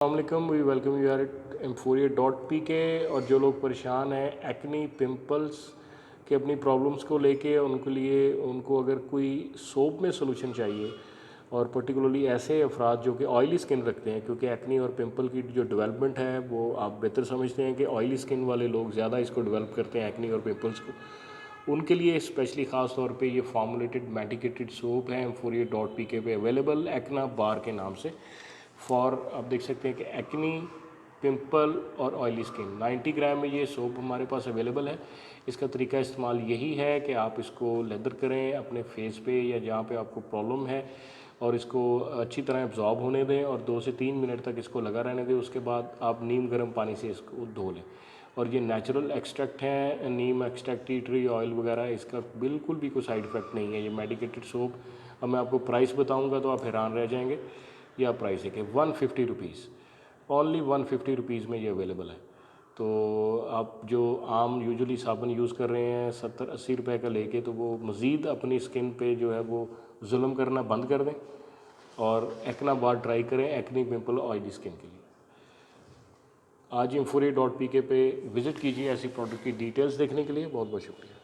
अस्सलाम we welcome you are एम्फोरिया.pk। और जो लोग परेशान हैं एक्नी पिंपल्स के अपनी प्रॉब्लम्स को लेके उनको अगर कोई सोप में सोल्यूशन चाहिए, और पर्टिकुलरली ऐसे अफराद जो कि ऑयली स्किन रखते हैं, क्योंकि एक्नी और पिंपल की जो डेवलपमेंट है वो आप बेहतर समझते हैं कि ऑयली स्किन वाले लोग ज़्यादा इसको डेवलप करते हैं एक्नी और पिंपल्स को। उनके लिए स्पेशली ख़ास तौर पे ये फॉर्मुलेटेड मेडिकेटेड सोप है एम्फोरिया.pk पे अवेलेबल एक्ना बार के नाम से। आप देख सकते हैं कि एक्नी, पिंपल और ऑयली स्किन 90 ग्राम में ये सोप हमारे पास अवेलेबल है। इसका तरीका इस्तेमाल यही है कि आप इसको लेदर करें अपने फेस पे या जहाँ पे आपको प्रॉब्लम है, और इसको अच्छी तरह एब्जॉर्ब होने दें और 2 से 3 मिनट तक इसको लगा रहने दें। उसके बाद आप नीम गर्म पानी से इसको धो लें। और ये नेचुरल एक्सट्रैक्ट हैं, नीम एक्सट्रैक्ट, टी ट्री ऑयल वगैरह, इसका बिल्कुल भी कोई साइड इफ़ेक्ट नहीं है। ये मेडिकेटेड सोप। अब मैं आपको प्राइस बताऊंगा तो आप हैरान रह जाएंगे। यह प्राइस है कि 150 रुपीज़, ओनली 150 रुपीज़ में ये अवेलेबल है। तो आप जो आम यूजुअली साबुन यूज़ कर रहे हैं 70-80 रुपए का लेके, तो वो मज़ीद अपनी स्किन पे जो है वो जुल्म करना बंद कर दें और एक्ना बार ट्राई करें एक्नी, पिंपल, ऑयली स्किन के लिए। आज एम्फोरिया.pk पे विज़िट कीजिए ऐसी प्रोडक्ट की डिटेल्स देखने के लिए। बहुत बहुत शुक्रिया।